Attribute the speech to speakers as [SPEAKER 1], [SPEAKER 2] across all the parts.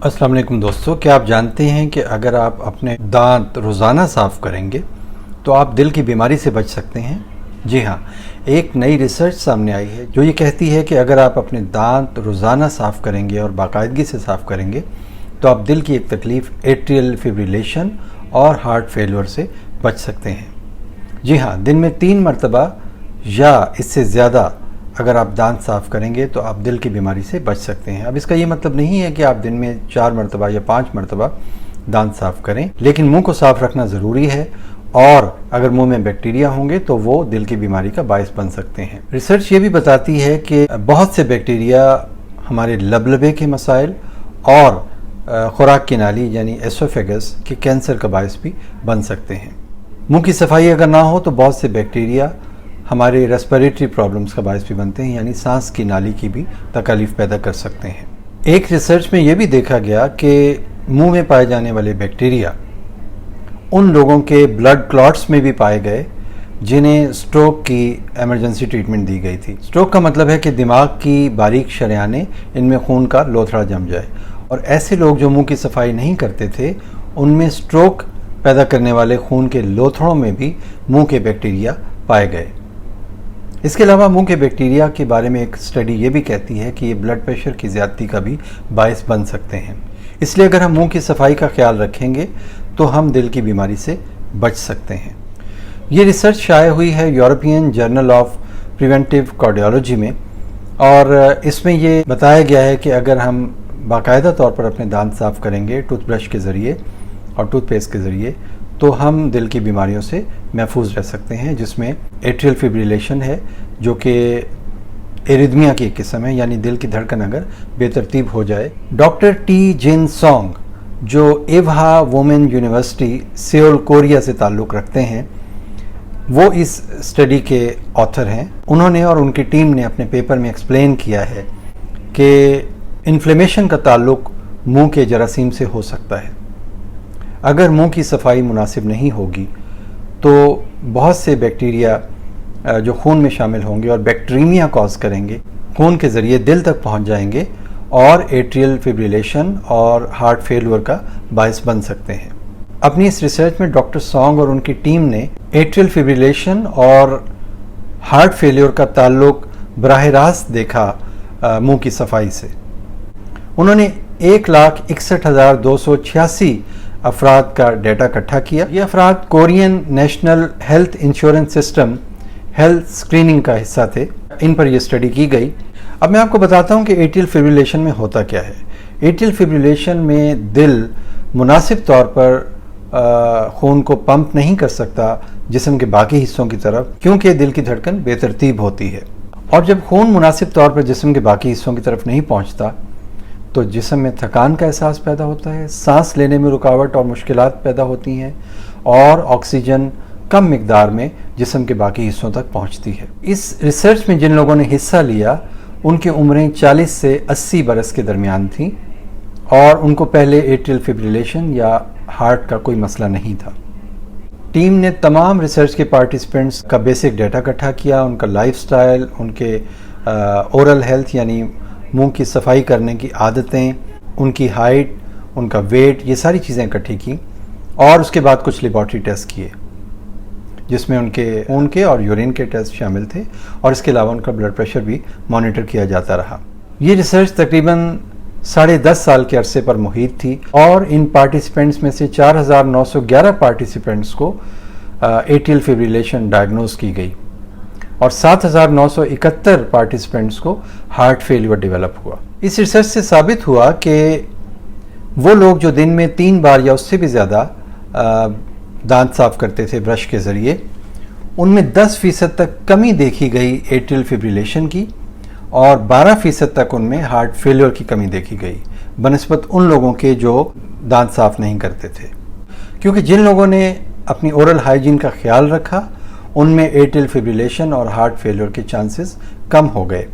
[SPEAKER 1] अस्सलाम वालेकुम दोस्तों, क्या आप जानते हैं कि अगर आप अपने दांत रोज़ाना साफ़ करेंगे तो आप दिल की बीमारी से बच सकते हैं। जी हाँ, एक नई रिसर्च सामने आई है जो ये कहती है कि अगर आप अपने दांत रोज़ाना साफ़ करेंगे और बाकायदगी से साफ़ करेंगे तो आप दिल की एक तकलीफ़ एट्रियल फिब्रिलेशन और हार्ट फेलियर से बच सकते हैं। जी हाँ, दिन में 3 मरतबा या इससे ज़्यादा अगर आप दांत साफ़ करेंगे तो आप दिल की बीमारी से बच सकते हैं। अब इसका ये मतलब नहीं है कि आप दिन में 4 मरतबा या 5 मरतबा दांत साफ़ करें, लेकिन मुंह को साफ़ रखना ज़रूरी है और अगर मुंह में बैक्टीरिया होंगे तो वो दिल की बीमारी का बायस बन सकते हैं। रिसर्च ये भी बताती है कि बहुत से बैक्टीरिया हमारे लबलबे के मसाइल और खुराक की नाली यानी एसोफेगस के कैंसर का बायस भी बन सकते हैं। मुंह की सफाई अगर ना हो तो बहुत से बैक्टीरिया हमारे रेस्पिरेटरी प्रॉब्लम्स का बायस भी बनते हैं, यानी सांस की नाली की भी तकलीफ पैदा कर सकते हैं। एक रिसर्च में यह भी देखा गया कि मुंह में पाए जाने वाले बैक्टीरिया उन लोगों के ब्लड क्लॉट्स में भी पाए गए जिन्हें स्ट्रोक की इमरजेंसी ट्रीटमेंट दी गई थी। स्ट्रोक का मतलब है कि दिमाग की बारीक शरेयानें, इनमें खून का लोथड़ा जम जाए, और ऐसे लोग जो मुंह की सफाई नहीं करते थे उनमें स्ट्रोक पैदा करने वाले खून के लोथड़ों में भी मुंह के बैक्टीरिया पाए गए। इसके अलावा मुंह के बैक्टीरिया के बारे में एक स्टडी ये भी कहती है कि ये ब्लड प्रेशर की ज़्यादती का भी बायस बन सकते हैं। इसलिए अगर हम मुंह की सफाई का ख्याल रखेंगे तो हम दिल की बीमारी से बच सकते हैं। ये रिसर्च शाया हुई है European journal of preventive cardiology में, और इसमें ये बताया गया है कि अगर हम बाकायदा तौर पर अपने दांत साफ़ करेंगे टूथब्रश के ज़रिए और टूथपेस्ट के ज़रिए तो हम दिल की बीमारियों से महफूज रह सकते हैं, जिसमें एट्रियल फिब्रिलेशन है जो कि एरिथमिया की एक किस्म है, यानी दिल की धड़कन अगर बेतरतीब हो जाए। डॉक्टर टी जिन सॉन्ग जो एवहा वुमेन यूनिवर्सिटी सियोल कोरिया से ताल्लुक़ रखते हैं, वो इस स्टडी के ऑथर हैं। उन्होंने और उनकी टीम ने अपने पेपर में एक्सप्लेन किया है कि इन्फ्लेमेशन का ताल्लुक़ मुंह के जरासीम से हो सकता है। अगर मुंह की सफाई मुनासिब नहीं होगी तो बहुत से बैक्टीरिया जो खून में शामिल होंगे और बैक्टीरिया कॉज करेंगे, खून के ज़रिए दिल तक पहुंच जाएंगे और एट्रियल फिब्रिलेशन और हार्ट फेलियर का बायस बन सकते हैं। अपनी इस रिसर्च में डॉक्टर सॉन्ग और उनकी टीम ने एट्रियल फिब्रिलेशन और हार्ट फेलियर का ताल्लुक बराह रास्त देखा मुंह की सफाई से। उन्होंने 1,61,286 अफराद का डेटा इकट्ठा किया। ये अफराद Korean national health insurance system health screening का हिस्सा थे। इन पर यह स्टडी की गई। अब मैं आपको बताता हूँ कि एट्रियल फिब्रिलेशन में होता क्या है। एट्रियल फिब्रिलेशन में दिल मुनासिब तौर पर खून को पंप नहीं कर सकता जिस्म के बाकी हिस्सों की तरफ, क्योंकि दिल की धड़कन बेतरतीब होती है, और जब खून मुनासिब तौर पर जिस्म के बाकी हिस्सों की तरफ नहीं पहुँचता तो जिस्म में थकान का एहसास पैदा होता है, सांस लेने में रुकावट और मुश्किलात पैदा होती हैं, और ऑक्सीजन कम मिकदार में जिस्म के बाकी हिस्सों तक पहुंचती है। इस रिसर्च में जिन लोगों ने हिस्सा लिया उनकी उम्रें 40 से 80 बरस के दरमियान थीं, और उनको पहले एट्रियल फिब्रिलेशन या हार्ट का कोई मसला नहीं था। टीम ने तमाम रिसर्च के पार्टिसिपेंट्स का बेसिक डाटा इकट्ठा किया, उनका लाइफस्टाइल, उनके ओरल हेल्थ यानी मुंह की सफाई करने की आदतें, उनकी हाइट, उनका वेट, ये सारी चीज़ें इकट्ठी की, और उसके बाद कुछ लेबॉर्ट्री टेस्ट किए जिसमें उनके खून के और यूरिन के टेस्ट शामिल थे, और इसके अलावा उनका ब्लड प्रेशर भी मॉनिटर किया जाता रहा। ये रिसर्च तकरीबन 10.5 साल के अरसे पर मुहित थी, और इन पार्टिसिपेंट्स में से 4,911 पार्टिसिपेंट्स को एट्रियल फिब्रिलेशन डायग्नोज की गई, और 7,971 पार्टिसिपेंट्स को हार्ट फेलियर डेवलप हुआ। इस रिसर्च से साबित हुआ कि वो लोग जो दिन में 3 बार या उससे भी ज़्यादा दांत साफ करते थे ब्रश के ज़रिए, उनमें 10% तक कमी देखी गई एट्रियल फिब्रिलेशन की, और 12% तक उनमें हार्ट फेलियर की कमी देखी गई बनिस्बत उन लोगों के जो दांत साफ नहीं करते थे। क्योंकि जिन लोगों ने अपनी ओरल हाइजीन का ख्याल रखा उनमें एट्रियल फिब्रिलेशन और हार्ट फेलियर के चांसेस कम हो गए।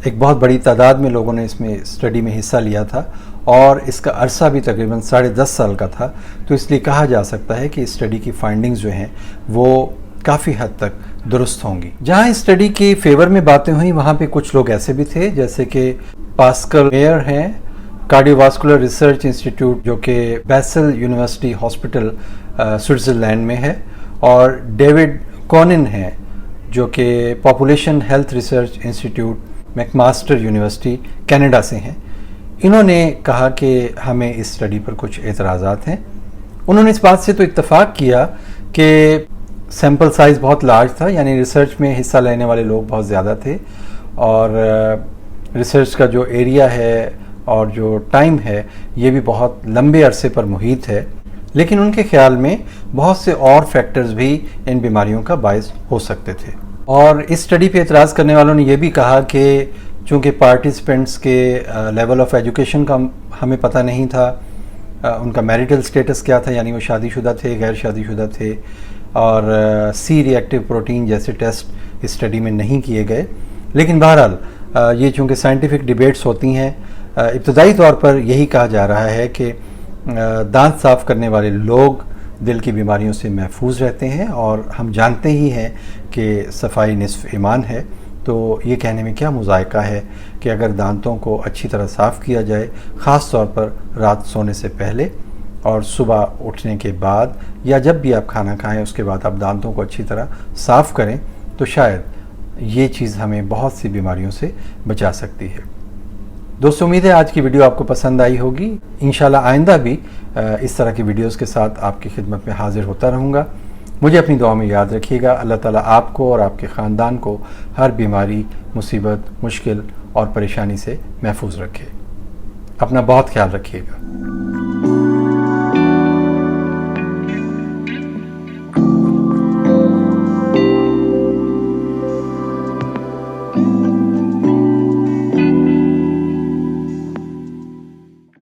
[SPEAKER 1] एक बहुत बड़ी तादाद में लोगों ने इसमें स्टडी में हिस्सा लिया था, और इसका अरसा भी तकरीबन 10.5 साल का था, तो इसलिए कहा जा सकता है कि इस स्टडी की फाइंडिंग्स जो हैं वो काफ़ी हद तक दुरुस्त होंगी। जहाँ इस स्टडी के फेवर में बातें हुई वहाँ पे कुछ लोग ऐसे भी थे जैसे कि पास्कल मेयर हैं کارڈیوواسکولر ریسرچ انسٹیٹیوٹ جو کہ بیسل یونیورسٹی ہاسپٹل سوئٹزرلینڈ میں ہے، اور ڈیوڈ کونن ہیں جو کہ population health research institute McMaster university Canada سے ہیں۔ انہوں نے کہا کہ ہمیں اس اسٹڈی پر کچھ اعتراضات ہیں۔ انہوں نے اس بات سے تو اتفاق کیا کہ سیمپل سائز بہت لارج تھا، یعنی ریسرچ میں حصہ لینے والے لوگ بہت زیادہ تھے، اور ریسرچ کا جو ایریا ہے اور جو ٹائم ہے یہ بھی بہت لمبے عرصے پر محیط ہے، لیکن ان کے خیال میں بہت سے اور فیکٹرز بھی ان بیماریوں کا باعث ہو سکتے تھے۔ اور اس اسٹڈی پہ اعتراض کرنے والوں نے یہ بھی کہا کہ چونکہ پارٹیسپینٹس کے لیول آف ایجوکیشن کا ہمیں پتہ نہیں تھا، ان کا میریٹل سٹیٹس کیا تھا، یعنی وہ شادی شدہ تھے، غیر شادی شدہ تھے، اور سی ری ایکٹیو پروٹین جیسے ٹیسٹ اس اسٹڈی میں نہیں کیے گئے، لیکن بہرحال یہ چونکہ سائنٹیفک ڈیبیٹس ہوتی ہیں، ابتدائی طور پر یہی کہا جا رہا ہے کہ دانت صاف کرنے والے لوگ دل کی بیماریوں سے محفوظ رہتے ہیں، اور ہم جانتے ہی ہیں کہ صفائی نصف ایمان ہے، تو یہ کہنے میں کیا مذائقہ ہے کہ اگر دانتوں کو اچھی طرح صاف کیا جائے، خاص طور پر رات سونے سے پہلے اور صبح اٹھنے کے بعد، یا جب بھی آپ کھانا کھائیں اس کے بعد آپ دانتوں کو اچھی طرح صاف کریں، تو شاید یہ چیز ہمیں بہت سی بیماریوں سے بچا سکتی ہے۔ دوستو، امید ہے آج کی ویڈیو آپ کو پسند آئی ہوگی۔ انشاءاللہ آئندہ بھی اس طرح کی ویڈیوز کے ساتھ آپ کی خدمت میں حاضر ہوتا رہوں گا۔ مجھے اپنی دعا میں یاد رکھیے گا۔ اللہ تعالیٰ آپ کو اور آپ کے خاندان کو ہر بیماری، مصیبت، مشکل اور پریشانی سے محفوظ رکھے۔ اپنا بہت خیال رکھیے گا۔